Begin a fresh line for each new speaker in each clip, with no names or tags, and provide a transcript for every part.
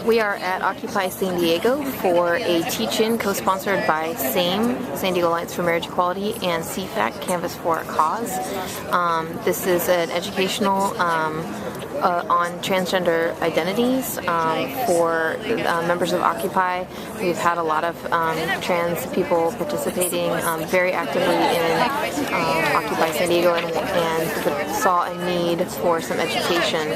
We are at Occupy San Diego for a teach-in co-sponsored by SAME, San Diego Alliance for Marriage Equality, and CFAC, Canvas for a Cause. This is an educational on transgender identities for members of Occupy. We've had a lot of trans people participating very actively in Occupy San Diego and saw a need for some education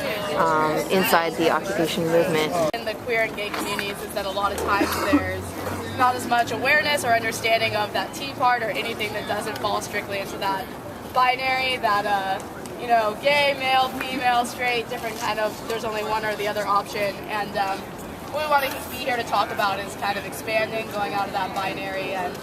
inside the occupation movement.
In the queer and gay communities is that a lot of times there's not as much awareness or understanding of that T part or anything that doesn't fall strictly into that binary, that you know, gay, male, female, straight, different kind of, there's only one or the other option. And what we want to be here to talk about is kind of expanding, going out of that binary and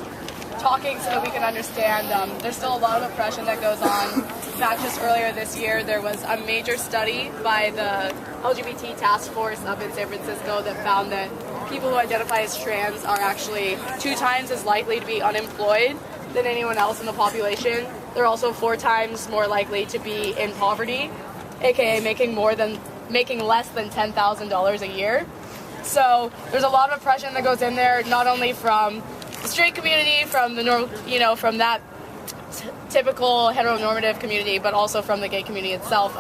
talking so that we can understand there's still a lot of oppression that goes on. In fact, just earlier this year, there was a major study by the LGBT task force up in San Francisco that found that people who identify as trans are actually 2 times as likely to be unemployed than anyone else in the population. They're also 4 times more likely to be in poverty, aka making less than $10,000 a year. So there's a lot of oppression that goes in there, not only from the straight community, from the from that typical heteronormative community, but also from the gay community itself.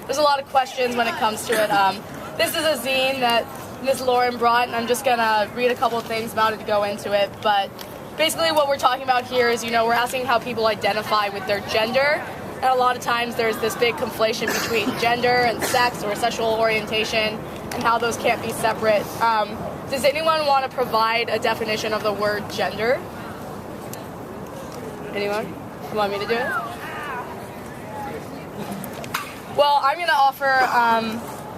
There's a lot of questions when it comes to it. This is a zine that Ms. Lauren brought, and I'm just gonna read a couple of things about it to go into it. But basically what we're talking about here is, we're asking how people identify with their gender. And a lot of times there's this big conflation between gender and sex or sexual orientation and how those can't be separate. Does anyone want to provide a definition of the word gender? Anyone? You want me to do it? Well, I'm going to offer,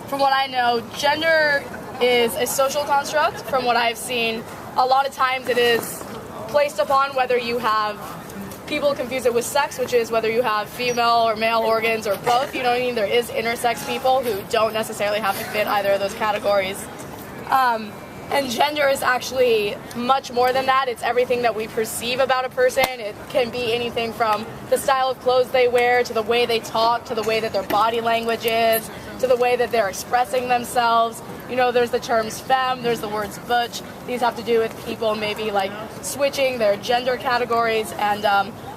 from what I know, gender is a social construct. From what I've seen, a lot of times it is placed upon whether you have, people confuse it with sex, which is whether you have female or male organs or both. You know what I mean? There is intersex people who don't necessarily have to fit either of those categories. And gender is actually much more than that. It's everything that we perceive about a person. It can be anything from the style of clothes they wear, to the way they talk, to the way that their body language is, to the way that they're expressing themselves. There's the terms femme, there's the words butch. These have to do with people maybe like switching their gender categories. And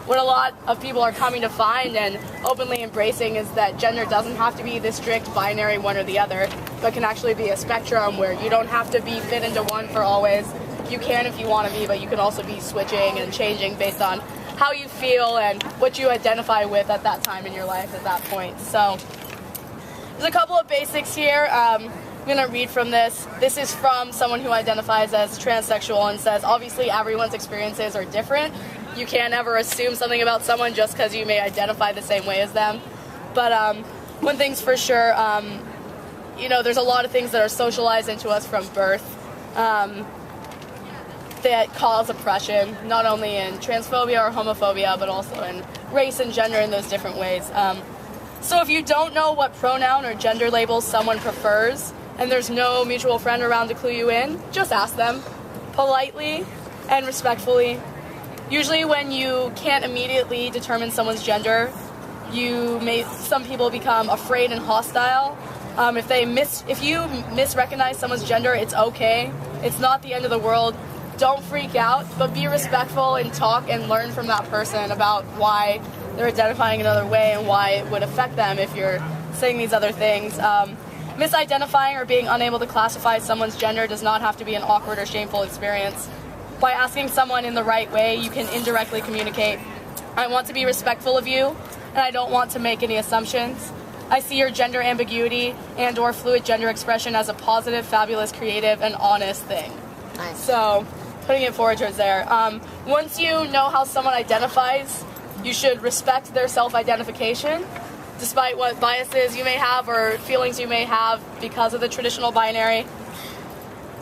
what a lot of people are coming to find and openly embracing is that gender doesn't have to be this strict binary one or the other, but can actually be a spectrum where you don't have to be fit into one for always. You can if you want to be, but you can also be switching and changing based on how you feel and what you identify with at that time in your life at that point. So there's a couple of basics here. I'm going to read from this. This is from someone who identifies as transsexual and says, obviously everyone's experiences are different. You can't ever assume something about someone just because you may identify the same way as them. But one thing's for sure, there's a lot of things that are socialized into us from birth that cause oppression, not only in transphobia or homophobia, but also in race and gender in those different ways. So if you don't know what pronoun or gender labels someone prefers, and there's no mutual friend around to clue you in, just ask them, politely and respectfully. Usually when you can't immediately determine someone's gender, some people become afraid and hostile. If you misrecognize someone's gender, it's okay. It's not the end of the world. Don't freak out, but be respectful and talk and learn from that person about why they're identifying another way and why it would affect them if you're saying these other things. Misidentifying or being unable to classify someone's gender does not have to be an awkward or shameful experience. By asking someone in the right way, you can indirectly communicate, I want to be respectful of you, and I don't want to make any assumptions. I see your gender ambiguity and or fluid gender expression as a positive, fabulous, creative, and honest thing.
Nice.
So, putting it forward towards there. Once you know how someone identifies, you should respect their self-identification, despite what biases you may have or feelings you may have because of the traditional binary.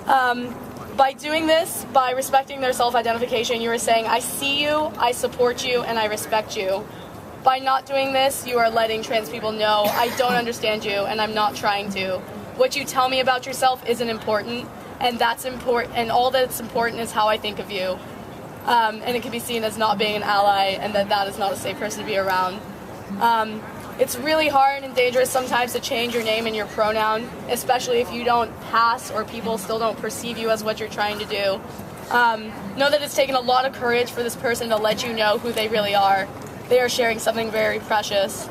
By doing this, by respecting their self-identification, you are saying, I see you, I support you, and I respect you. By not doing this, you are letting trans people know, I don't understand you, and I'm not trying to. What you tell me about yourself isn't important, and that's important, and all that's important is how I think of you. And it can be seen as not being an ally, and that is not a safe person to be around. It's really hard and dangerous sometimes to change your name and your pronoun, especially if you don't pass or people still don't perceive you as what you're trying to do. Know that it's taken a lot of courage for this person to let you know who they really are. They are sharing something very precious.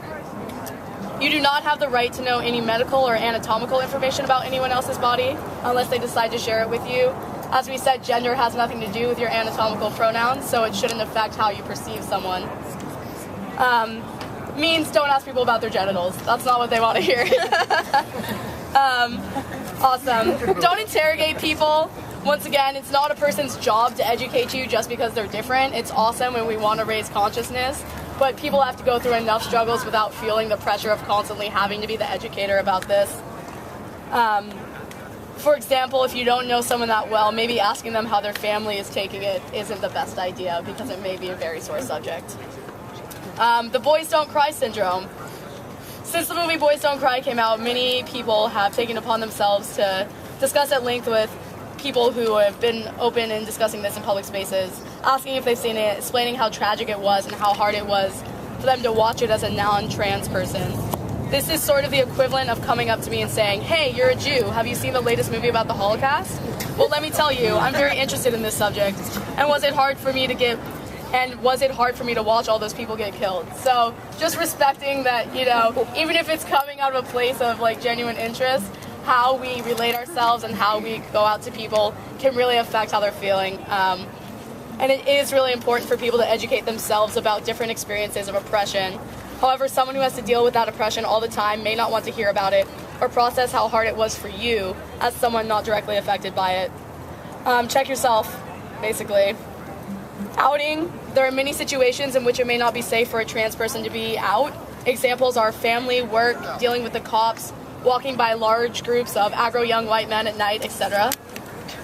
You do not have the right to know any medical or anatomical information about anyone else's body unless they decide to share it with you. As we said, gender has nothing to do with your anatomical pronouns, so it shouldn't affect how you perceive someone. Means don't ask people about their genitals. That's not what they want to hear. Awesome. Don't interrogate people. Once again, it's not a person's job to educate you just because they're different. It's awesome and we want to raise consciousness, but people have to go through enough struggles without feeling the pressure of constantly having to be the educator about this. For example, if you don't know someone that well, maybe asking them how their family is taking it isn't the best idea because it may be a very sore subject. The Boys Don't Cry syndrome. Since the movie Boys Don't Cry came out, many people have taken upon themselves to discuss at length with people who have been open in discussing this in public spaces, asking if they've seen it, explaining how tragic it was and how hard it was for them to watch it as a non-trans person. This is sort of the equivalent of coming up to me and saying, "Hey, you're a Jew. Have you seen the latest movie about the Holocaust?" Well, let me tell you, I'm very interested in this subject. And was it hard for me to watch all those people get killed? So just respecting that, you know, even if it's coming out of a place of like genuine interest, how we relate ourselves and how we go out to people can really affect how they're feeling. And it is really important for people to educate themselves about different experiences of oppression. However, someone who has to deal with that oppression all the time may not want to hear about it or process how hard it was for you as someone not directly affected by it. Check yourself, basically. Outing. There are many situations in which it may not be safe for a trans person to be out. Examples are family, work, dealing with the cops, walking by large groups of aggro young white men at night, etc.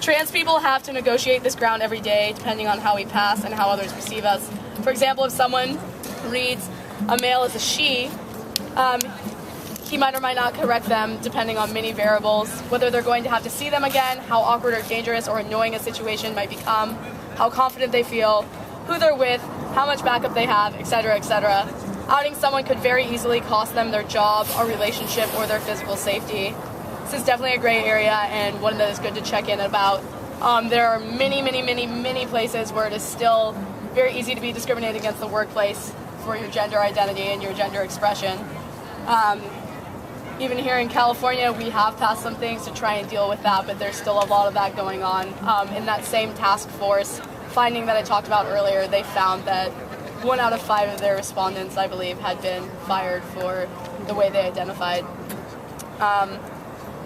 Trans people have to negotiate this ground every day depending on how we pass and how others perceive us. For example, if someone reads a male as a she, he might or might not correct them depending on many variables, whether they're going to have to see them again, how awkward or dangerous or annoying a situation might become, how confident they feel, who they're with, how much backup they have, etc., etc. Outing someone could very easily cost them their job, a relationship, or their physical safety. This is definitely a gray area and one that is good to check in about. There are many places where it is still very easy to be discriminated against the workplace for your gender identity and your gender expression. Even here in California, we have passed some things to try and deal with that, but there's still a lot of that going on. In that same task force finding that I talked about earlier, they found that 1 out of 5 of their respondents, I believe, had been fired for the way they identified.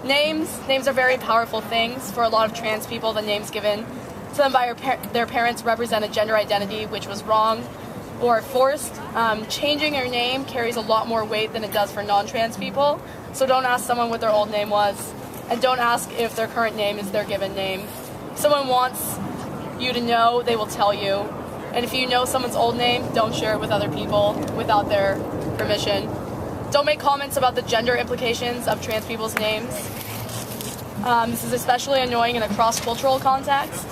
Names are very powerful things. For a lot of trans people, the names given to them by their parents represent a gender identity which was wrong or forced. Changing your name carries a lot more weight than it does for non-trans people, so don't ask someone what their old name was, and don't ask if their current name is their given name. If someone wants you to know, they will tell you, and if you know someone's old name, don't share it with other people without their permission. Don't make comments about the gender implications of trans people's names. This is especially annoying in a cross-cultural context.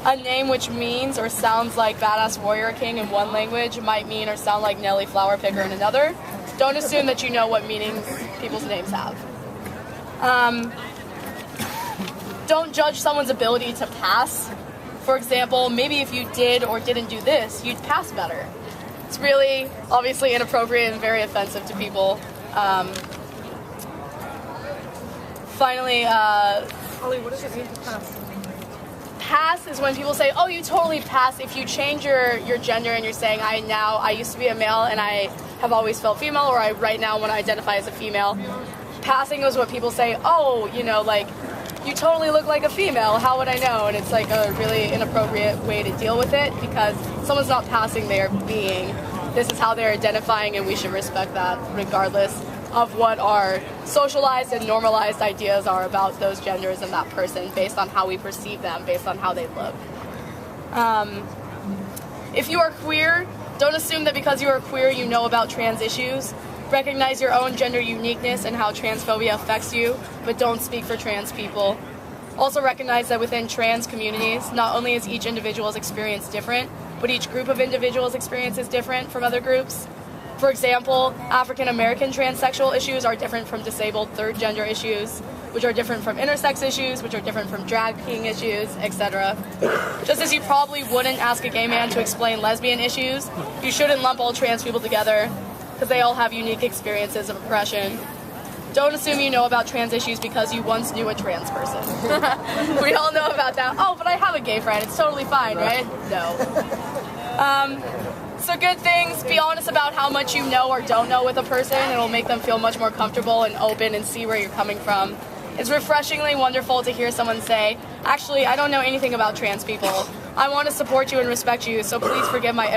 A name which means or sounds like Badass Warrior King in one language might mean or sound like Nelly Flower Picker in another. Don't assume that you know what meanings people's names have. Don't judge someone's ability to pass. For example, maybe if you did or didn't do this, you'd pass better. It's really, obviously inappropriate and very offensive to people. Finally, Holly, what does it mean to pass? Pass is when people say, "Oh, you totally pass." If you change your gender and you're saying, I used to be a male and I have always felt female, or I right now want to identify as a female. Passing is what people say, "Oh, you know, like, you totally look like a female. How would I know?" And it's like a really inappropriate way to deal with it because someone's not passing, they are being. This is how they're identifying, and we should respect that regardless of what our socialized and normalized ideas are about those genders and that person based on how we perceive them, based on how they look. If you are queer, don't assume that because you are queer you know about trans issues. Recognize your own gender uniqueness and how transphobia affects you, but don't speak for trans people. Also recognize that within trans communities, not only is each individual's experience different, but each group of individuals' experience is different from other groups. For example, African American transsexual issues are different from disabled third gender issues, which are different from intersex issues, which are different from drag king issues, etc. Just as you probably wouldn't ask a gay man to explain lesbian issues, you shouldn't lump all trans people together, because they all have unique experiences of oppression. Don't assume you know about trans issues because you once knew a trans person. We all know about that. Oh, but I have a gay friend. It's totally fine, right? No. So good things, be honest about how much you know or don't know with a person. It'll make them feel much more comfortable and open and see where you're coming from. It's refreshingly wonderful to hear someone say, actually, I don't know anything about trans people. I want to support you and respect you, so please forgive my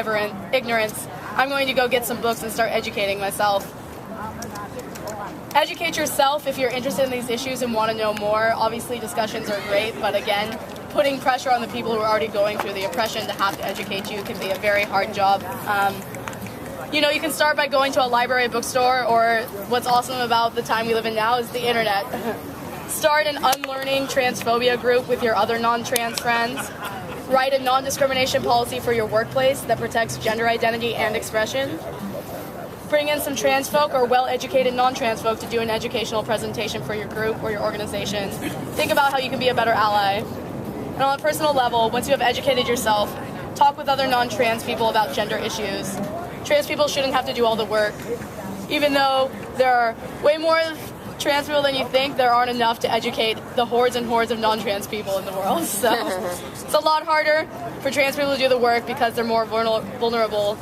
ignorance. I'm going to go get some books and start educating myself. Educate yourself if you're interested in these issues and want to know more. Obviously, discussions are great, but again, putting pressure on the people who are already going through the oppression to have to educate you can be a very hard job. You know, you can start by going to a library, bookstore, or what's awesome about the time we live in now is the internet. Start an unlearning transphobia group with your other non-trans friends. Write a non-discrimination policy for your workplace that protects gender identity and expression. Bring in some trans folk or well-educated non-trans folk to do an educational presentation for your group or your organization. Think about how you can be a better ally. And on a personal level, once you have educated yourself, talk with other non-trans people about gender issues. Trans people shouldn't have to do all the work. Even though there are way more trans people than you think, there aren't enough to educate the hordes and hordes of non-trans people in the world. So it's a lot harder for trans people to do the work because they're more vulnerable.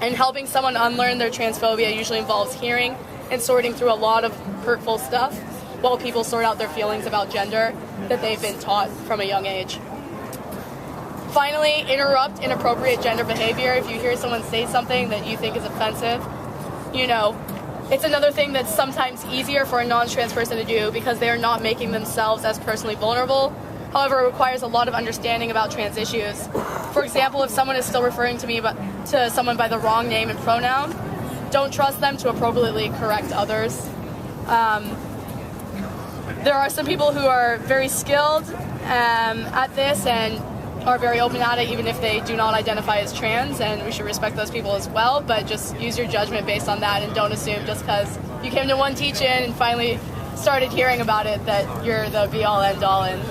And helping someone unlearn their transphobia usually involves hearing and sorting through a lot of hurtful stuff while people sort out their feelings about gender that they've been taught from a young age. Finally, interrupt inappropriate gender behavior. If you hear someone say something that you think is offensive, you know, it's another thing that's sometimes easier for a non-trans person to do because they are not making themselves as personally vulnerable. However, it requires a lot of understanding about trans issues. For example, if someone is still referring to someone by the wrong name and pronoun, don't trust them to appropriately correct others. There are some people who are very skilled at this and are very open at it even if they do not identify as trans, and we should respect those people as well, but just use your judgment based on that and don't assume just because you came to one teach-in and finally started hearing about it that you're the be-all end-all and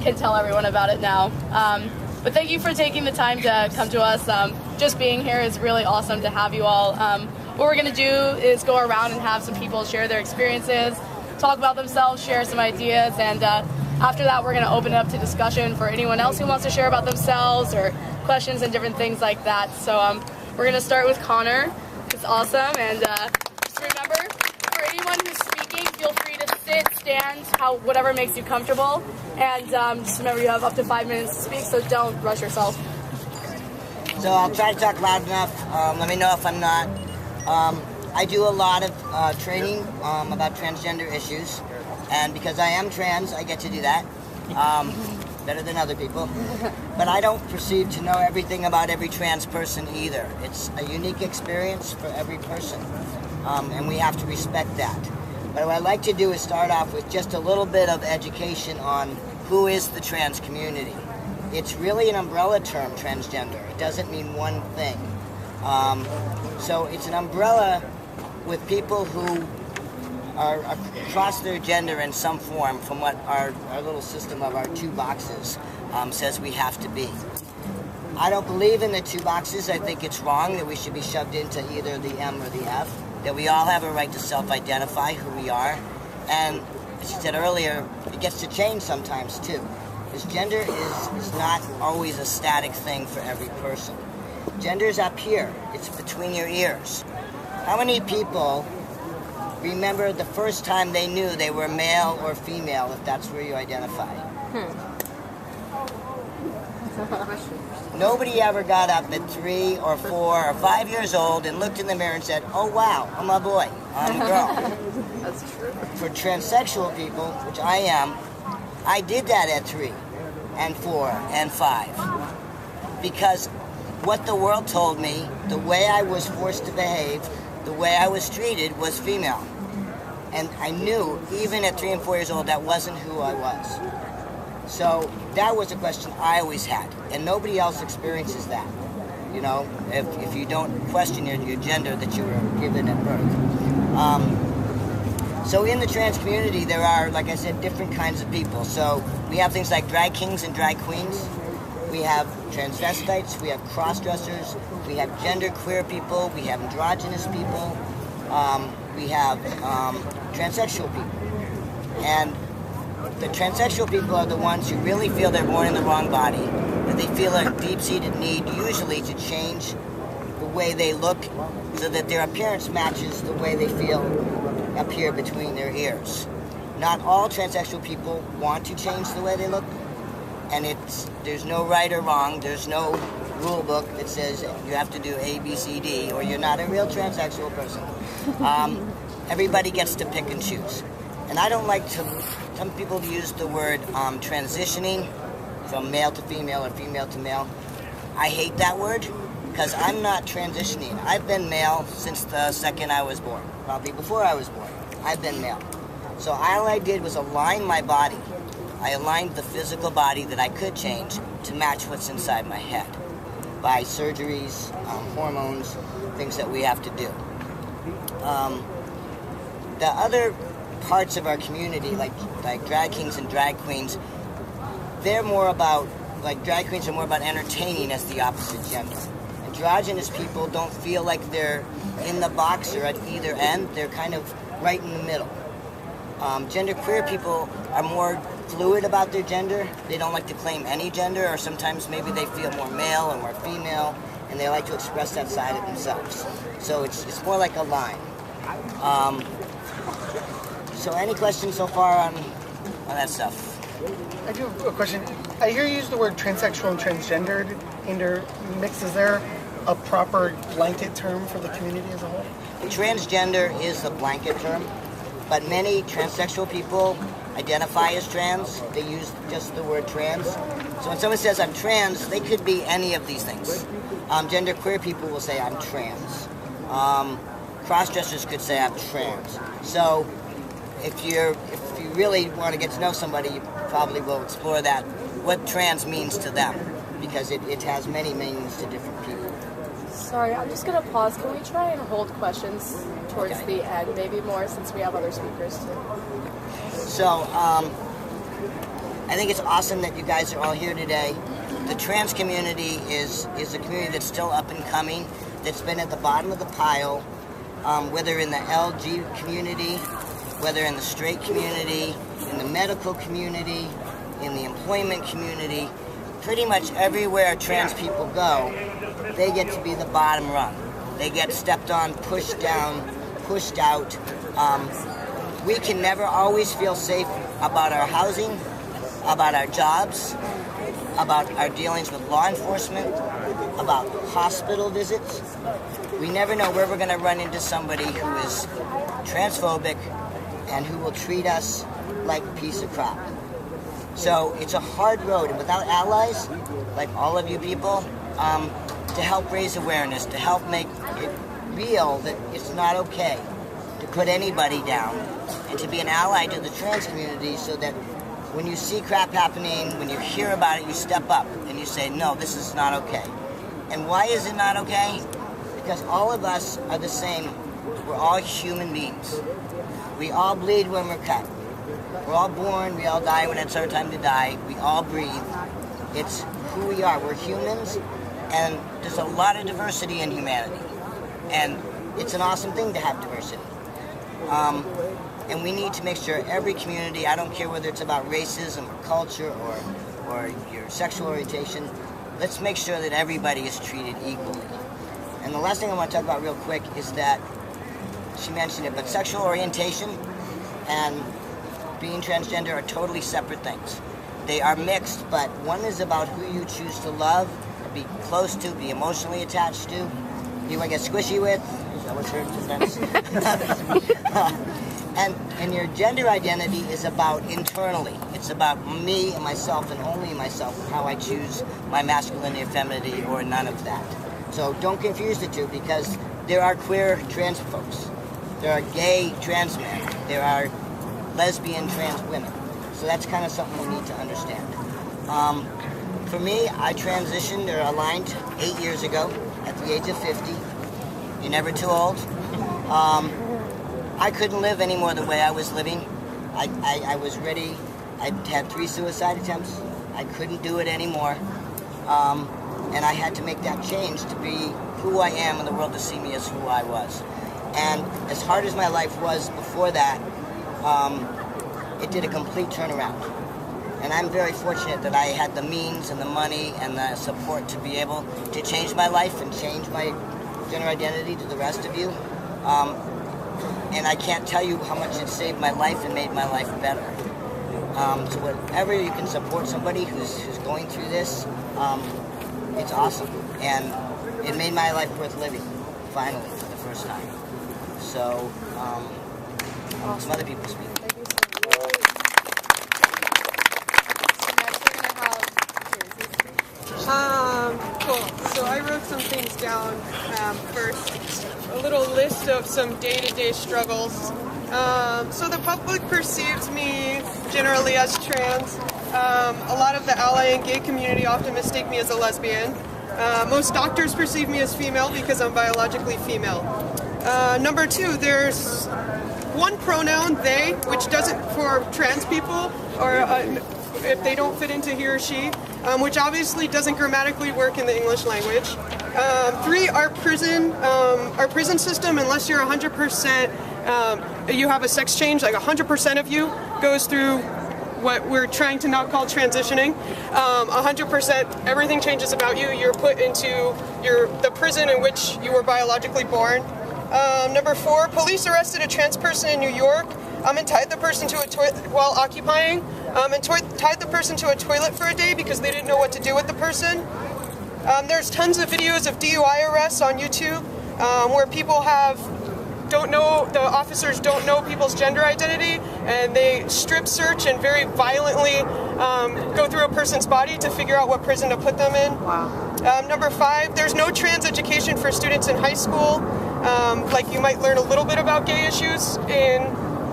can tell everyone about it now. But thank you for taking the time to come to us. Just being here is really awesome to have you all. What we're going to do is go around and have some people share their experiences, talk about themselves, share some ideas, and after that we're going to open it up to discussion for anyone else who wants to share about themselves or questions and different things like that. So we're going to start with Connor. It's awesome, and just remember, for anyone who's speaking, feel free to sit, stand, whatever makes you comfortable, and just remember you have up to 5 minutes to speak, so don't rush yourself.
So I'll try to talk loud enough. Let me know if I'm not. I do a lot of training about transgender issues, and because I am trans, I get to do that better than other people. But I don't perceive to know everything about every trans person either. It's a unique experience for every person, and we have to respect that. But what I'd like to do is start off with just a little bit of education on who is the trans community. It's really an umbrella term, transgender. It doesn't mean one thing. So it's an umbrella with people who are across their gender in some form from what our little system of our 2 boxes says we have to be. I don't believe in the 2 boxes. I think it's wrong that we should be shoved into either the M or the F, that we all have a right to self-identify who we are. And as you said earlier, it gets to change sometimes too. Because gender is not always a static thing for every person. Gender's up here. It's between your ears. How many people remember the first time they knew they were male or female, if that's where you identify? Nobody ever got up at 3 or 4 or 5 years old and looked in the mirror and said, oh wow, I'm a boy, I'm a girl.
That's true.
For transsexual people, which I am, I did that at 3 and 4 and 5. Because what the world told me, the way I was forced to behave, the way I was treated was female. And I knew, even at 3 and 4 years old, that wasn't who I was. So that was a question I always had, and nobody else experiences that. you know, if you don't question your gender that you were given at birth. So in the trans community, there are, like I said, different kinds of people. So we have things like drag kings and drag queens. We have transvestites, we have cross-dressers, we have gender-queer people, we have androgynous people, we have transsexual people. And the transsexual people are the ones who really feel they're born in the wrong body, that they feel a deep-seated need usually to change the way they look so that their appearance matches the way they feel up here between their ears. Not all transsexual people want to change the way they look, and there's no right or wrong. There's no rule book that says you have to do A, B, C, D, or you're not a real transsexual person. Everybody gets to pick and choose. And I don't like to, some people use the word transitioning from male to female or female to male. I hate that word because I'm not transitioning. I've been male since the second I was born, probably before I was born. I've been male. So all I did was align my body. I aligned the physical body that I could change to match what's inside my head by surgeries, hormones, things that we have to do. The other parts of our community, like drag kings and drag queens, they're more about, like drag queens are more about entertaining as the opposite gender. Androgynous people don't feel like they're in the box or at either end, they're kind of right in the middle. Gender-queer people are more fluid about their gender. They don't like to claim any gender, or sometimes maybe they feel more male or more female, and they like to express that side of themselves. So it's more like a line. So any questions so far on that stuff?
I do have a question. I hear you use the word transsexual and transgendered intermix. Is there a proper blanket term for the community as a whole?
Transgender is the blanket term, but many transsexual people identify as trans. They use just the word trans. So when someone says I'm trans, they could be any of these things. Genderqueer people will say I'm trans. Cross-dressers could say I'm trans. So if you really want to get to know somebody, you probably will explore that, what trans means to them, because it has many meanings to different people.
Sorry, I'm just going to pause. Can we try and hold questions towards the end, maybe more, since we have other speakers too?
So, I think it's awesome that you guys are all here today. The trans community is a community that's still up and coming, that's been at the bottom of the pile, whether in the LG community, whether in the straight community, in the medical community, in the employment community. Pretty much everywhere trans people go, they get to be the bottom rung. They get stepped on, pushed down, pushed out. We can never always feel safe about our housing, about our jobs, about our dealings with law enforcement, about hospital visits. We never know where we're going to run into somebody who is transphobic and who will treat us like a piece of crap. So it's a hard road, and without allies, like all of you people, to help raise awareness, to help make it real that it's not okay to put anybody down, and to be an ally to the trans community so that when you see crap happening, when you hear about it, you step up and you say, no, this is not okay. And why is it not okay? Because all of us are the same. We're all human beings. We all bleed when we're cut. We're all born, we all die when it's our time to die. We all breathe. It's who we are. We're humans, and there's a lot of diversity in humanity. And it's an awesome thing to have diversity. And we need to make sure every community, I don't care whether it's about racism or culture or your sexual orientation, let's make sure that everybody is treated equally. And the last thing I want to talk about real quick is that, she mentioned it, but sexual orientation and being transgender are totally separate things. They are mixed, but one is about who you choose to love, be close to, be emotionally attached to, you want to get squishy with. Is that what's heard sometimes? And your gender identity is about internally. It's about me and myself and only myself, how I choose my masculinity or femininity or none of that. So don't confuse the two, because there are queer trans folks. There are gay trans men. There are lesbian trans women. So that's kind of something we need to understand. For me, I transitioned or aligned 8 years ago at the age of 50. You're never too old. I couldn't live anymore the way I was living. I was ready. I had 3 suicide attempts. I couldn't do it anymore. And I had to make that change to be who I am and the world to see me as who I was. And as hard as my life was before that, it did a complete turnaround. And I'm very fortunate that I had the means and the money and the support to be able to change my life and change my gender identity to the rest of you. And I can't tell you how much it saved my life and made my life better. So whatever you can support somebody who's going through this, it's awesome. And it made my life worth living, finally, for the first time. So, some other people speak.
Cool. So I wrote some things down first. A little list of some day-to-day struggles. So the public perceives me generally as trans. A lot of the ally and gay community often mistake me as a lesbian. Most doctors perceive me as female because I'm biologically female. Number 2, there's one pronoun, they, which doesn't for trans people, or if they don't fit into he or she, which obviously doesn't grammatically work in the English language. 3, our prison system, unless you're 100%, you have a sex change, like 100% of you goes through what we're trying to not call transitioning. 100%, everything changes about you. You're put into the prison in which you were biologically born. Number 4, police arrested a trans person in New York and tied the person to a toilet while occupying, and tied the person to a toilet for a day because they didn't know what to do with the person. There's tons of videos of DUI arrests on YouTube where people the officers don't know people's gender identity, and they strip search and very violently go through a person's body to figure out what prison to put them in.
Wow.
Number 5, there's no trans education for students in high school. Like you might learn a little bit about gay issues in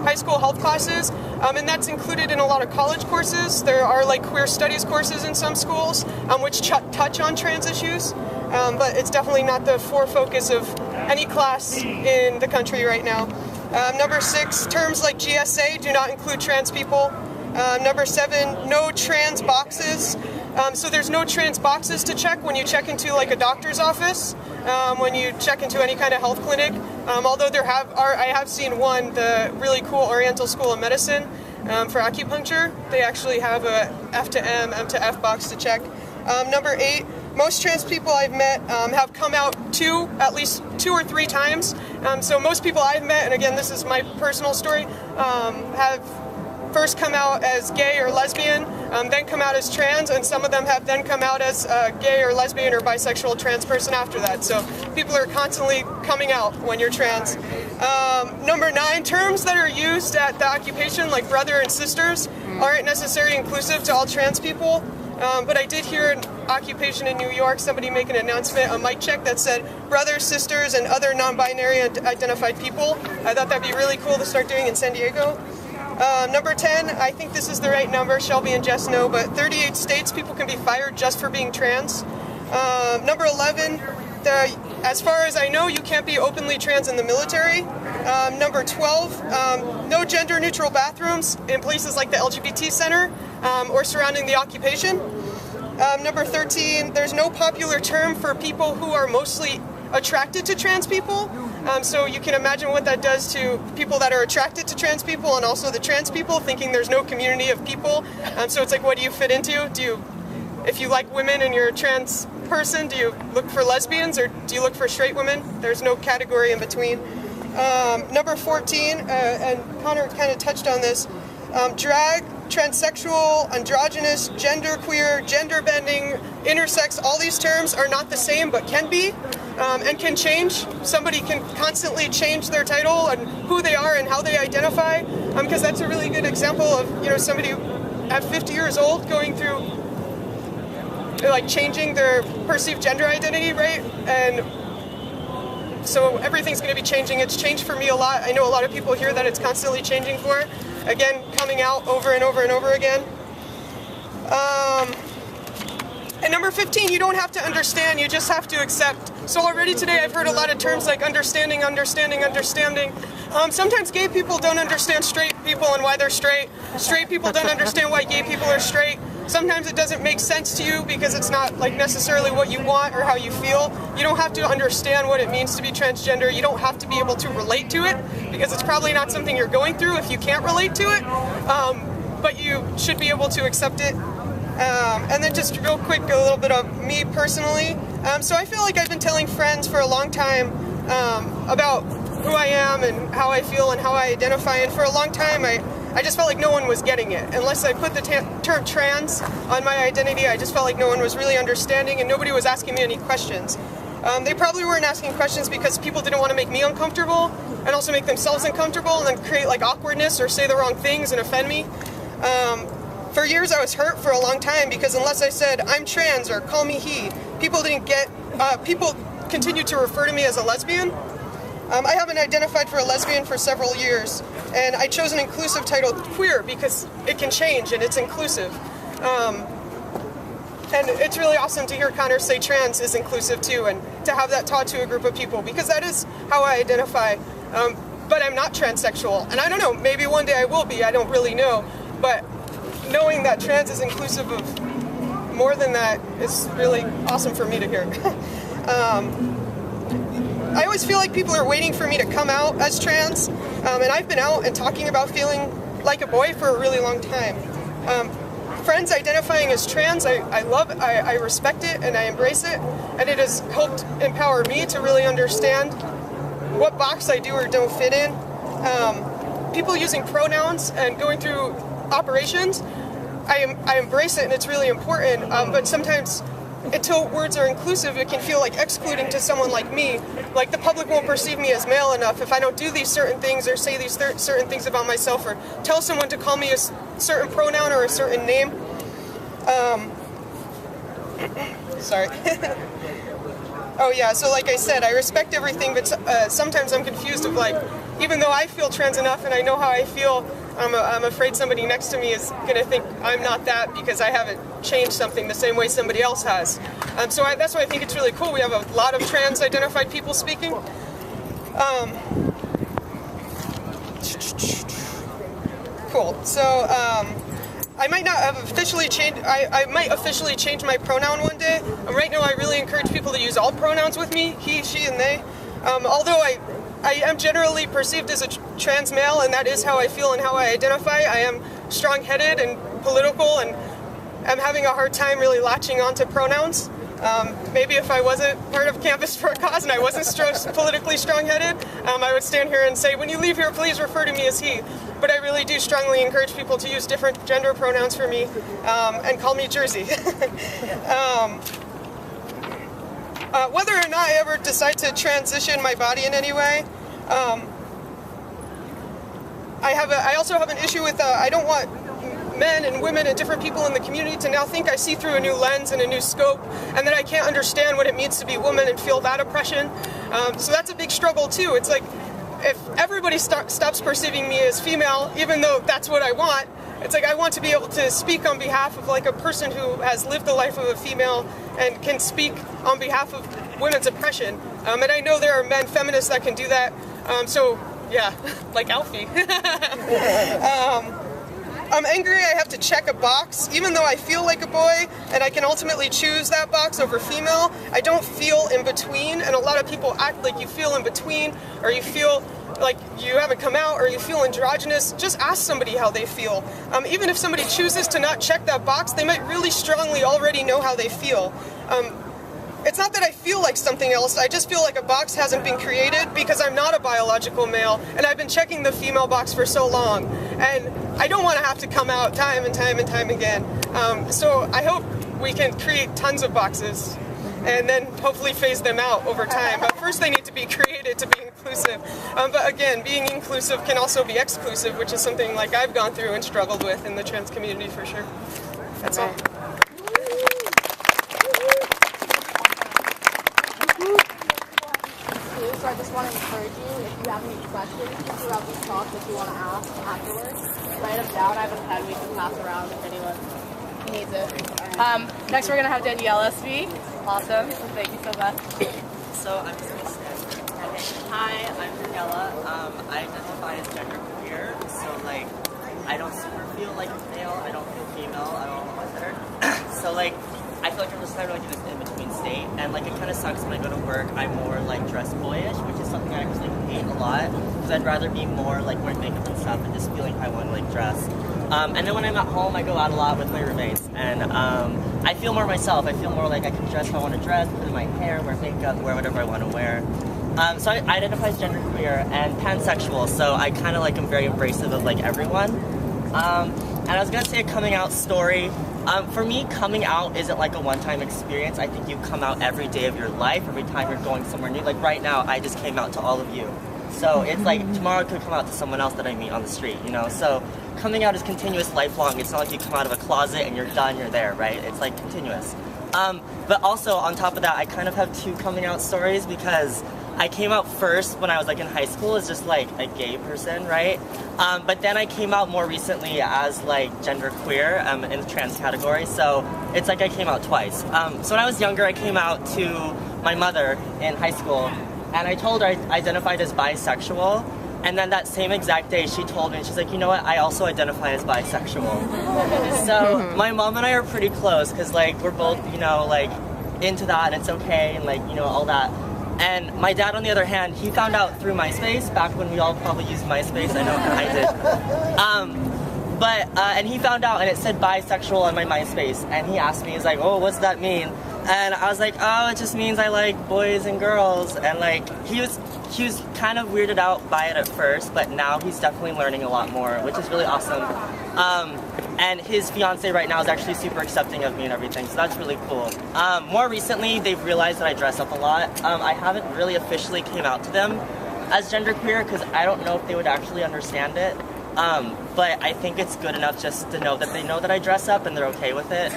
high school health classes, and that's included in a lot of college courses. There are like queer studies courses in some schools which touch on trans issues, but it's definitely not the focus of any class in the country right now. Number 6, terms like GSA do not include trans people. Number 7, no trans boxes. So there's no trans boxes to check when you check into like a doctor's office, when you check into any kind of health clinic. Although I have seen one, the really cool Oriental School of Medicine for acupuncture. They actually have a F to M, M to F box to check. Number 8, most trans people I've met have come out at least 2 or 3 times. So most people I've met, and again this is my personal story, have first come out as gay or lesbian, then come out as trans, and some of them have then come out as gay or lesbian or bisexual trans person after that. So people are constantly coming out when you're trans. Number 9, terms that are used at the occupation, like brother and sisters, aren't necessarily inclusive to all trans people. But I did hear an occupation in New York, somebody make an announcement, a mic check that said brothers, sisters, and other non-binary identified people. I thought that'd be really cool to start doing in San Diego. Number 10, I think this is the right number, Shelby and Jess know, but 38 states people can be fired just for being trans. Number 11, as far as I know, you can't be openly trans in the military. Number 12, no gender neutral bathrooms in places like the LGBT Center or surrounding the occupation. Number 13, there's no popular term for people who are mostly attracted to trans people. So you can imagine what that does to people that are attracted to trans people and also the trans people, thinking there's no community of people. So it's like, what do you fit into? If you like women and you're a trans person, do you look for lesbians or do you look for straight women? There's no category in between. Number 14, and Connor kind of touched on this, drag, transsexual, androgynous, genderqueer, gender bending, intersex, all these terms are not the same but can be and can change. Somebody can constantly change their title and who they are and how they identify, because that's a really good example of somebody at 50 years old going through like changing their perceived gender identity, right? And so everything's going to be changing. It's changed for me a lot. I know a lot of people here that it's constantly changing for. Again, coming out over and over and over again. And number 15, you don't have to understand, you just have to accept. So already today I've heard a lot of terms like understanding, understanding, understanding. Sometimes gay people don't understand straight people and why they're straight. Straight people don't understand why gay people are straight. Sometimes it doesn't make sense to you because it's not like necessarily what you want or how you feel. You don't have to understand what it means to be transgender. You don't have to be able to relate to it because it's probably not something you're going through if you can't relate to it. But you should be able to accept it. And then just real quick, a little bit of me personally. So I feel like I've been telling friends for a long time about who I am and how I feel and how I identify. And for a long time, I just felt like no one was getting it. Unless I put the term trans on my identity, I just felt like no one was really understanding and nobody was asking me any questions. They probably weren't asking questions because people didn't want to make me uncomfortable and also make themselves uncomfortable and then create like awkwardness or say the wrong things and offend me. For years I was hurt for a long time because unless I said I'm trans or call me he, people continued to refer to me as a lesbian. I haven't identified for a lesbian for several years, and I chose an inclusive title, queer, because it can change and it's inclusive. And it's really awesome to hear Connor say trans is inclusive too, and to have that taught to a group of people, because that is how I identify. But I'm not transsexual, and I don't know, maybe one day I will be, I don't really know, but knowing that trans is inclusive of more than that is really awesome for me to hear. I always feel like people are waiting for me to come out as trans, and I've been out and talking about feeling like a boy for a really long time. Friends identifying as trans, I love, I respect it and I embrace it, and it has helped empower me to really understand what box I do or don't fit in. People using pronouns and going through operations, I embrace it and it's really important, but sometimes until words are inclusive, it can feel like excluding to someone like me. Like the public won't perceive me as male enough if I don't do these certain things or say these certain things about myself or tell someone to call me a certain pronoun or a certain name. Sorry. Oh yeah, so like I said, I respect everything, but sometimes I'm confused of like, even though I feel trans enough and I know how I feel, I'm afraid somebody next to me is going to think I'm not that because I haven't changed something the same way somebody else has. So that's why I think it's really cool. We have a lot of trans-identified people speaking. Cool. So I might not have officially changed. I might officially change my pronoun one day. Right now, I really encourage people to use all pronouns with me: he, she, and they. Although I am generally perceived as a trans male, and that is how I feel and how I identify. I am strong-headed and political, and I'm having a hard time really latching onto pronouns. Maybe if I wasn't part of Campus for a Cause and I wasn't politically strong-headed, I would stand here and say, when you leave here, please refer to me as he. But I really do strongly encourage people to use different gender pronouns for me and call me Jersey. Whether or not I ever decide to transition my body in any way, I also have an issue with, I don't want men and women and different people in the community to now think I see through a new lens and a new scope, and that I can't understand what it means to be a woman and feel that oppression. So that's a big struggle too. It's like, if everybody stops perceiving me as female, even though that's what I want, it's like I want to be able to speak on behalf of like a person who has lived the life of a female and can speak on behalf of women's oppression. And I know there are men feminists that can do that. So yeah, like Alfie. I'm angry I have to check a box, even though I feel like a boy and I can ultimately choose that box over female. I don't feel in between, and a lot of people act like you feel in between, or you feel like you haven't come out, or you feel androgynous. Just ask somebody how they feel. Even if somebody chooses to not check that box, they might really strongly already know how they feel. It's not that I feel like something else, I just feel like a box hasn't been created because I'm not a biological male, and I've been checking the female box for so long, and I don't want to have to come out time and time and time again. So I hope we can create tons of boxes and then hopefully phase them out over time. But first they need to be created to be inclusive. But again, being inclusive can also be exclusive, which is something like I've gone through and struggled with in the trans community for sure. That's all.
So I just want to encourage you, if you have any questions throughout this talk that you want to ask afterwards, write them down. I have a pen we can pass around if anyone needs it. Next, we're gonna have Daniela speak. Awesome. So thank you so much.
So I'm just gonna say, hi, I'm Daniela. I identify as genderqueer. So like, I don't super feel like male. I don't feel female. I don't know what's better. So like, I feel like I'm just kind of like in this in-between state, and like it kind of sucks when I go to work. I'm more like dressed boyish, which is something I actually hate a lot because I'd rather be more like wearing makeup and stuff and just feeling how I want to like dress. And then when I'm at home, I go out a lot with my roommates, and I feel more myself. I feel more like I can dress how I want to dress, put in my hair, wear makeup, wear whatever I want to wear. So I identify as genderqueer and pansexual, so I kind of like am very embracive of like everyone. And I was gonna say a coming out story. For me, coming out isn't like a one-time experience. I think you come out every day of your life, every time you're going somewhere new. Like right now, I just came out to all of you. So it's like tomorrow I could come out to someone else that I meet on the street, you know? So coming out is continuous, lifelong. It's not like you come out of a closet and you're done, you're there, right? It's like continuous. But also on top of that, I kind of have two coming out stories because I came out first when I was like in high school as just like a gay person, right? But then I came out more recently as like genderqueer in the trans category. So it's like I came out twice. So when I was younger, I came out to my mother in high school, and I told her I identified as bisexual. And then that same exact day, she told me, she's like, you know what, I also identify as bisexual. So my mom and I are pretty close because like we're both, you know, like into that, and it's okay, and like, you know, all that. And my dad, on the other hand, he found out through MySpace, back when we all probably used MySpace. I know I did. And he found out, and it said bisexual on my MySpace. And he asked me, he's like, oh, what's that mean? And I was like, oh, it just means I like boys and girls. And like, he was kind of weirded out by it at first, but now he's definitely learning a lot more, which is really awesome. And his fiance right now is actually super accepting of me and everything, so that's really cool. More recently, they've realized that I dress up a lot. I haven't really officially came out to them as genderqueer because I don't know if they would actually understand it. But I think it's good enough just to know that they know that I dress up and they're okay with it.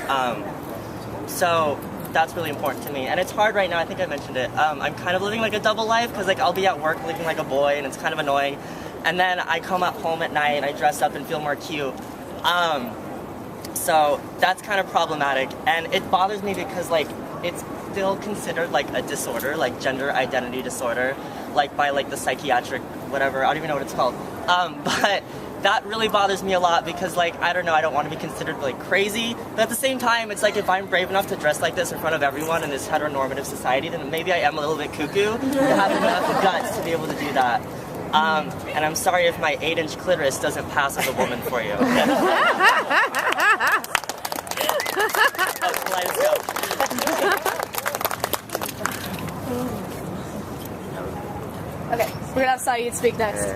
So that's really important to me. And it's hard right now, I think I mentioned it. I'm kind of living like a double life because like I'll be at work looking like a boy and it's kind of annoying. And then I come at home at night and I dress up and feel more cute. So that's kind of problematic, and it bothers me because like it's still considered like a disorder, like gender identity disorder, like by like the psychiatric whatever, I don't even know what it's called. But that really bothers me a lot because like I don't know, I don't want to be considered like crazy, but at the same time it's like if I'm brave enough to dress like this in front of everyone in this heteronormative society, then maybe I am a little bit cuckoo to have enough guts to be able to do that. And I'm sorry if my 8-inch clitoris doesn't pass as a woman for you. Okay? Let's go.
Okay, we're gonna have Saeed speak next.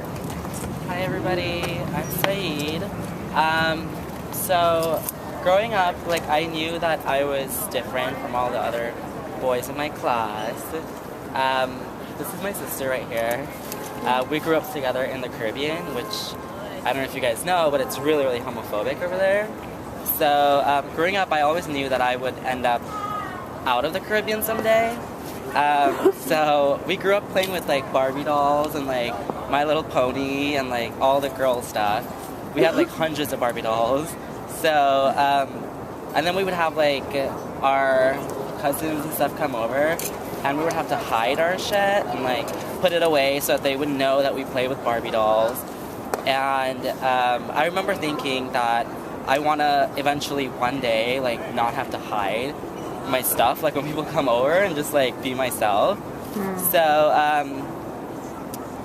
Hi everybody, I'm Saeed. So growing up, like I knew that I was different from all the other boys in my class. This is my sister right here. We grew up together in the Caribbean, which I don't know if you guys know, but it's really, really homophobic over there. So growing up, I always knew that I would end up out of the Caribbean someday. So we grew up playing with like Barbie dolls and like My Little Pony and like all the girl stuff. We had like hundreds of Barbie dolls. So, and then we would have like our cousins and stuff come over, and we would have to hide our shit and like put it away so that they would know that we play with Barbie dolls. And I remember thinking that I want to eventually one day like not have to hide my stuff like when people come over and just like be myself. So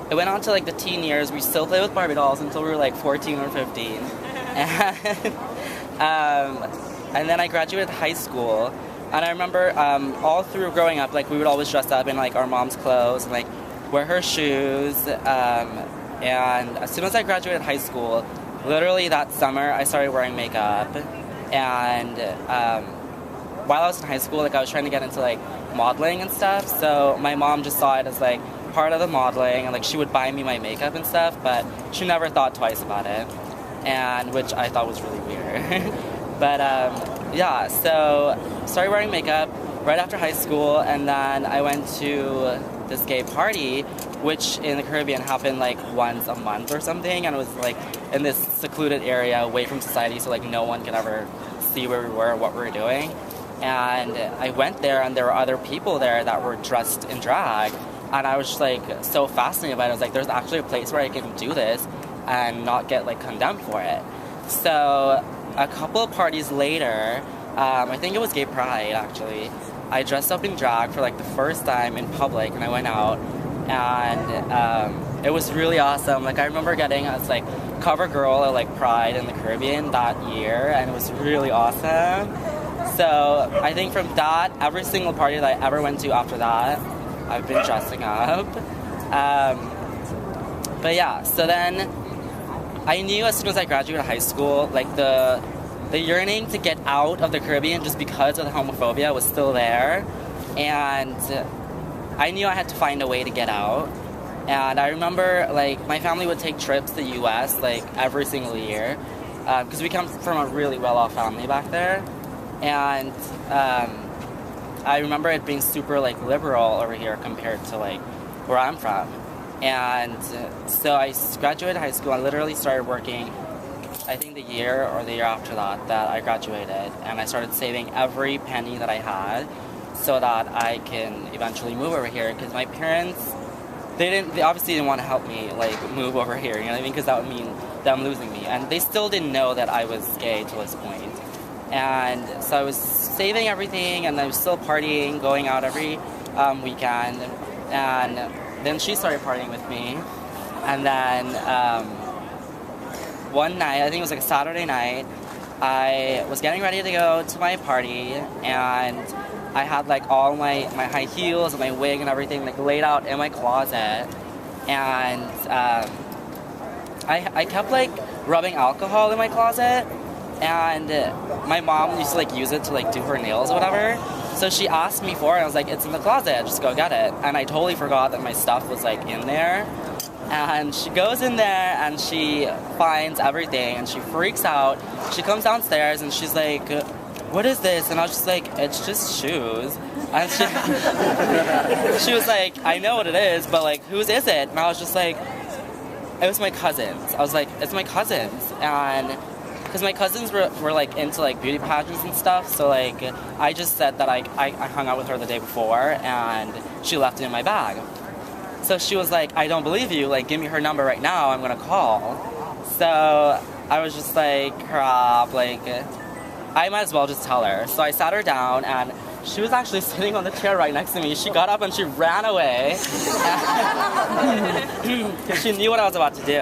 it went on to like the teen years. We still play with Barbie dolls until we were like 14 or 15. And then I graduated high school. And I remember all through growing up, like we would always dress up in like our mom's clothes and like wear her shoes. And as soon as I graduated high school, literally that summer, I started wearing makeup. And while I was in high school, like I was trying to get into like modeling and stuff. So my mom just saw it as like part of the modeling, and like she would buy me my makeup and stuff, but she never thought twice about it, and which I thought was really weird. But yeah, so started wearing makeup right after high school, and then I went to this gay party, which in the Caribbean happened like once a month or something, and it was like in this secluded area away from society, so like no one could ever see where we were and what we were doing. And I went there, and there were other people there that were dressed in drag, and I was just like so fascinated by it. I was like, there's actually a place where I can do this and not get like condemned for it. So a couple of parties later, I think it was Gay Pride actually, I dressed up in drag for like the first time in public, and I went out, and it was really awesome. Like I remember getting as like cover girl at like Pride in the Caribbean that year, and it was really awesome. So I think from that, every single party that I ever went to after that, I've been dressing up. But yeah, so then I knew as soon as I graduated high school, like the yearning to get out of the Caribbean just because of the homophobia was still there, and I knew I had to find a way to get out. And I remember like my family would take trips to the U.S. like every single year because we come from a really well-off family back there, and I remember it being super like liberal over here compared to like where I'm from. And so I graduated high school. I literally started working, I think the year or the year after that I graduated, and I started saving every penny that I had so that I can eventually move over here, because my parents, they obviously didn't want to help me like move over here, you know what I mean, because that would mean them losing me, and they still didn't know that I was gay to this point. And so I was saving everything, and I was still partying, going out every weekend, and then she started partying with me. And then one night, I think it was like a Saturday night, I was getting ready to go to my party, and I had like all my high heels and my wig and everything like laid out in my closet, and I kept like rubbing alcohol in my closet, and my mom used to like use it to like do her nails or whatever. So she asked me for it, and I was like, it's in the closet, just go get it. And I totally forgot that my stuff was like in there. And she goes in there and she finds everything, and she freaks out. She comes downstairs and she's like, what is this? And I was just like, it's just shoes. And she was like, I know what it is, but like, whose is it? And I was just like, it was my cousin's. I was like, it's my cousin's. And because my cousins were like into like beauty pageants and stuff, so like I just said that I hung out with her the day before, and she left it in my bag. So she was like, I don't believe you, like give me her number right now, I'm gonna call. So I was just like, crap, like I might as well just tell her. So I sat her down, and she was actually sitting on the chair right next to me. She got up and she ran away because she knew what I was about to do.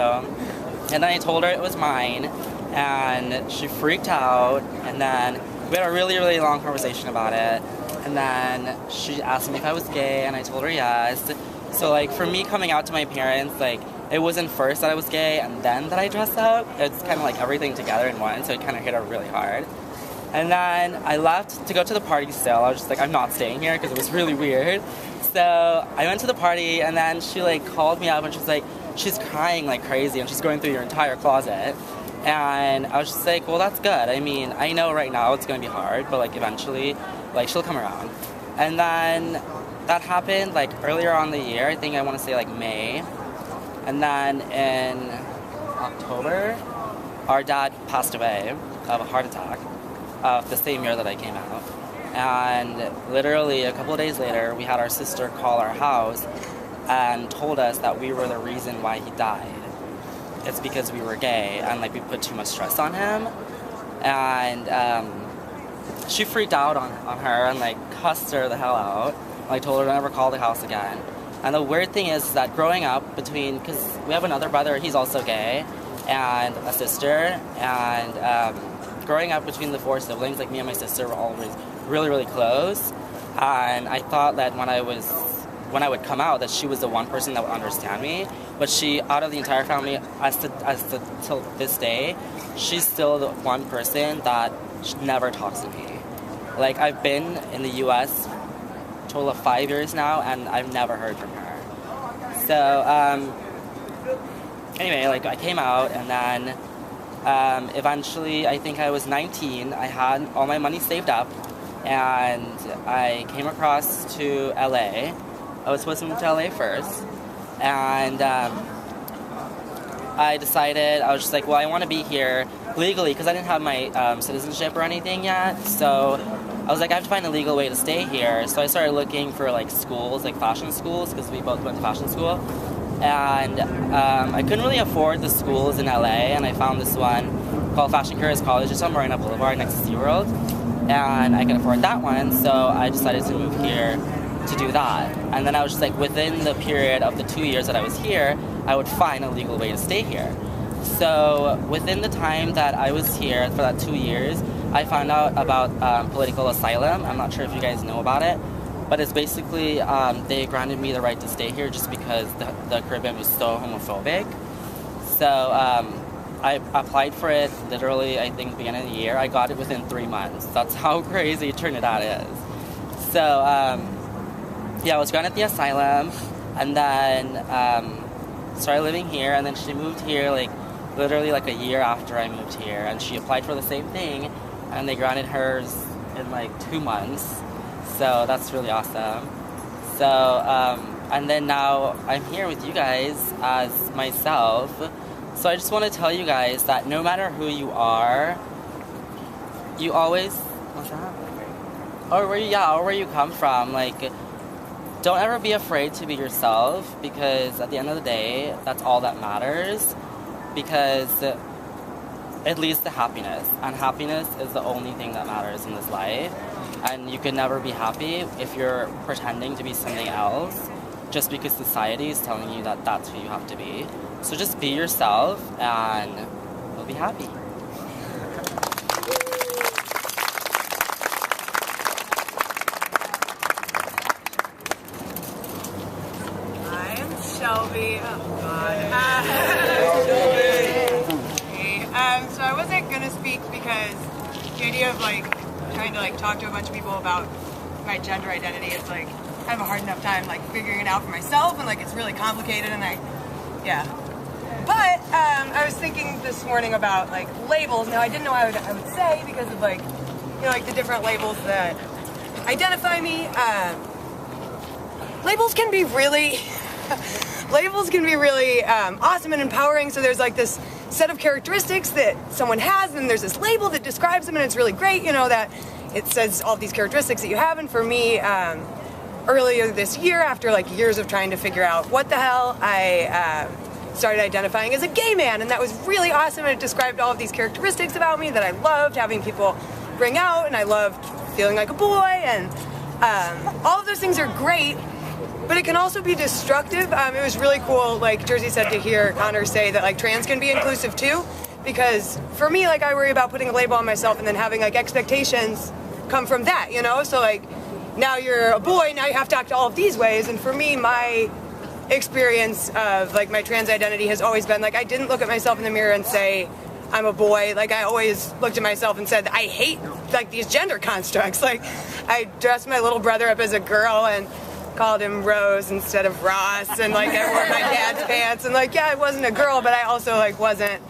And then I told her it was mine, and she freaked out, and then we had a really, really long conversation about it. And then she asked me if I was gay, and I told her yes. So like for me coming out to my parents, like it wasn't first that I was gay and then that I dressed up. It's kind of like everything together in one, so it kind of hit her really hard. And then I left to go to the party still. I was just like, I'm not staying here because it was really weird. So I went to the party, and then she like called me up, and she's like, she's crying like crazy, and she's going through your entire closet. And I was just like, well, that's good. I mean, I know right now it's going to be hard, but like eventually, like she'll come around. And then that happened like earlier on the year. I think I want to say like May. And then in October, our dad passed away of a heart attack the same year that I came out. And literally a couple of days later, we had our sister call our house and told us that we were the reason why he died. It's because we were gay, and like we put too much stress on him. And she freaked out on her and like cussed her the hell out. I told her to never call the house again. And the weird thing is that growing up between, because we have another brother, he's also gay, and a sister, and growing up between the four siblings, like me and my sister were always really, really close. And I thought that when I would come out, that she was the one person that would understand me. But she, out of the entire family, till this day, she's still the one person that never talks to me. Like, I've been in the U.S. a total of 5 years now, and I've never heard from her. So, anyway, like, I came out, and then eventually, I think I was 19, I had all my money saved up, and I came across to LA. I was supposed to move to LA first, and I decided, I was just like, well, I want to be here legally because I didn't have my citizenship or anything yet. So I was like, I have to find a legal way to stay here. So I started looking for like schools, like fashion schools, because we both went to fashion school. And I couldn't really afford the schools in LA, and I found this one called Fashion Careers College. It's on Marina Boulevard next to SeaWorld. And I could afford that one, so I decided to move here to do that. And then I was just like, within the period of the 2 years that I was here, I would find a legal way to stay here. So within the time that I was here for that 2 years, I found out about political asylum. I'm not sure if you guys know about it, but it's basically, they granted me the right to stay here just because the Caribbean was so homophobic. So I applied for it literally, I think, beginning of the year. I got it within 3 months. That's how crazy Trinidad is. So yeah, I was granted the asylum, and then started living here, and then she moved here like literally like a year after I moved here, and she applied for the same thing, and they granted hers in like 2 months. So that's really awesome. So and then now I'm here with you guys as myself. So I just want to tell you guys that no matter who you are, you always, what's that? Or where you come from, like, don't ever be afraid to be yourself, because at the end of the day, that's all that matters, because it leads to happiness, and happiness is the only thing that matters in this life, and you can never be happy if you're pretending to be something else, just because society is telling you that that's who you have to be. So just be yourself, and you'll be happy.
Shelby. Oh God. So I wasn't gonna speak because the idea of like trying to like talk to a bunch of people about my gender identity is like I have a hard enough time like figuring it out for myself, and like it's really complicated, and But I was thinking this morning about like labels. Now I didn't know I would say because of like like the different labels that identify me. Labels can be really awesome and empowering. So there's like this set of characteristics that someone has, and there's this label that describes them, and it's really great, that it says all these characteristics that you have. And for me, earlier this year, after like years of trying to figure out what the hell, I started identifying as a gay man, and that was really awesome, and it described all of these characteristics about me that I loved having people bring out, and I loved feeling like a boy, and all of those things are great. But it can also be destructive. It was really cool, like Jersey said, to hear Connor say that like trans can be inclusive too, because for me, like I worry about putting a label on myself and then having like expectations come from that, So like now you're a boy, now you have to act all of these ways. And for me, my experience of like my trans identity has always been like I didn't look at myself in the mirror and say I'm a boy. Like I always looked at myself and said I hate like these gender constructs. Like I dressed my little brother up as a girl and called him Rose instead of Ross, and like I wore my dad's pants, and like I wasn't a girl, but I also like wasn't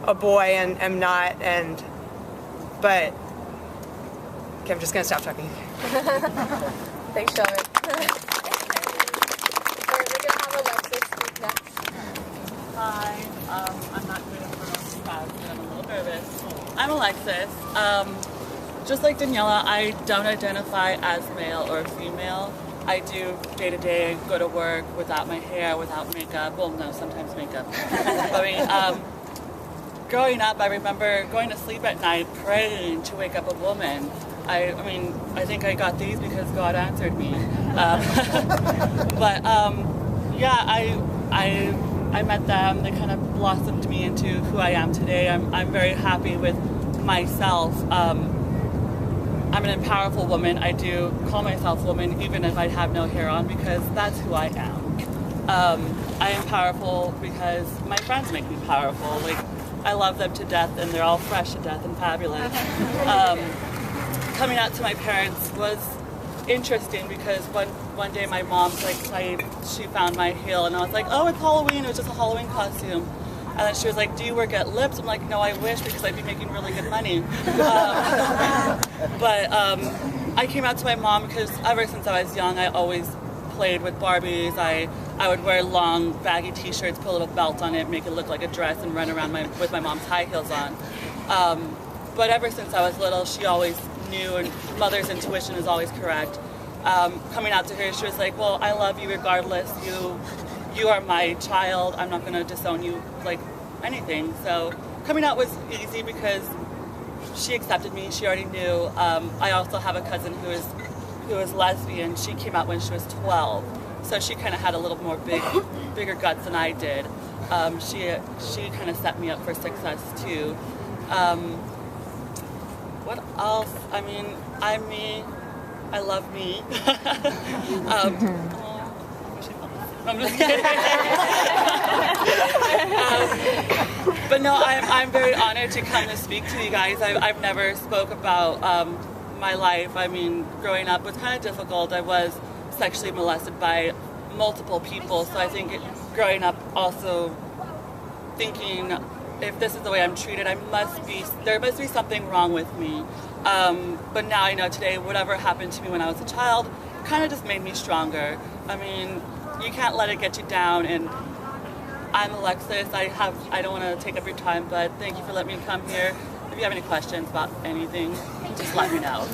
a boy and am not, but okay, I'm just gonna stop talking.
Thanks, Shelby. We're gonna have Alexis speak next.
Hi, I'm not good at pronouncing fast, but I'm a little nervous. I'm Alexis. Just like Daniela, I don't identify as male or female. I do day-to-day, go to work without my hair, without makeup. Well, no, sometimes makeup. I mean, growing up, I remember going to sleep at night praying to wake up a woman. I think I got these because God answered me. I met them. They kind of blossomed me into who I am today. I'm very happy with myself. I'm an powerful woman. I do call myself woman even if I have no hair on, because that's who I am. I am powerful because my friends make me powerful. Like, I love them to death, and they're all fresh to death and fabulous. Coming out to my parents was interesting because one day my mom's like, she found my heel, and I was like, oh, it's Halloween. It was just a Halloween costume. And then she was like, do you work at Lips? I'm like, no, I wish, because I'd be making really good money. But I came out to my mom because ever since I was young, I always played with Barbies. I I would wear long, baggy t-shirts, put a little belt on it, make it look like a dress, and run around with my mom's high heels on. But ever since I was little, she always knew, and mother's intuition is always correct. Coming out to her, she was like, well, I love you regardless. You are my child. I'm not going to disown you like anything. So coming out was easy because she accepted me. She already knew. I also have a cousin who is lesbian. She came out when she was 12. So she kind of had a little more bigger guts than I did. She kind of set me up for success too. What else? I mean, I'm me. I love me. I'm just kidding. But no, I'm very honored to come to speak to you guys. I've never spoke about my life. I mean, growing up was kind of difficult. I was sexually molested by multiple people, so I think growing up also thinking, if this is the way I'm treated, there must be something wrong with me. But now I know today, whatever happened to me when I was a child kind of just made me stronger. I mean, you can't let it get you down, and I'm Alexis. I don't want to take up your time, but thank you for letting me come here. If you have any questions about anything, just let me know.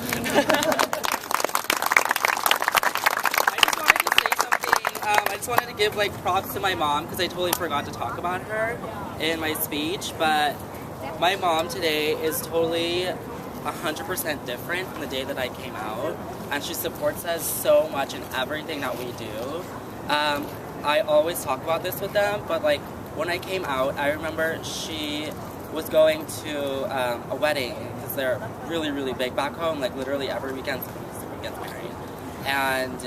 I just wanted to give like props to my mom because I totally forgot to talk about her in my speech, but my mom today is totally 100% different from the day that I came out, and she supports us so much in everything that we do. I always talk about this with them, but like when I came out, I remember she was going to a wedding because they're really, really big back home, like literally every weekend someone gets married. And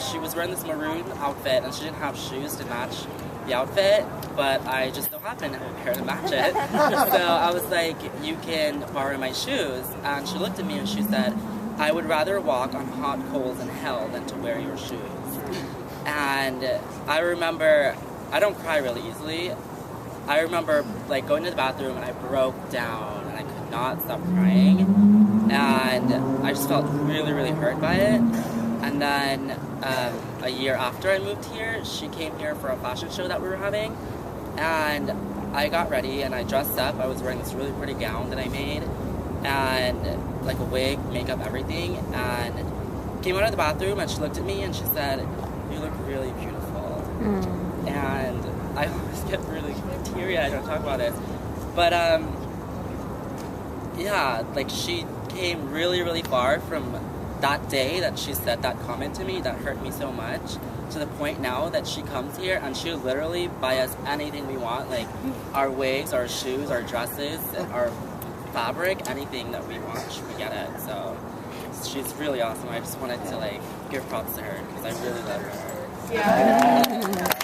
she was wearing this maroon outfit, and she didn't have shoes to match the outfit, but I just so happened to have a pair to match it. So I was like, you can borrow my shoes. And she looked at me and she said, I would rather walk on hot coals in hell than to wear your shoes. And I remember, I don't cry really easily. I remember like going to the bathroom and I broke down and I could not stop crying. And I just felt really, really hurt by it. And then a year after I moved here, she came here for a fashion show that we were having. And I got ready and I dressed up. I was wearing this really pretty gown that I made. And like a wig, makeup, everything. And came out of the bathroom and she looked at me and she said, you look really beautiful. And I always get really teary-eyed when I talk about it. But yeah, like she came really, really far from that day that she said that comment to me that hurt me so much, to the point now that she comes here and she'll literally buy us anything we want, like our wigs, our shoes, our dresses, our fabric, anything that we want, she would get it. So she's really awesome. I just wanted to like give props to her because I really love her.
Yeah.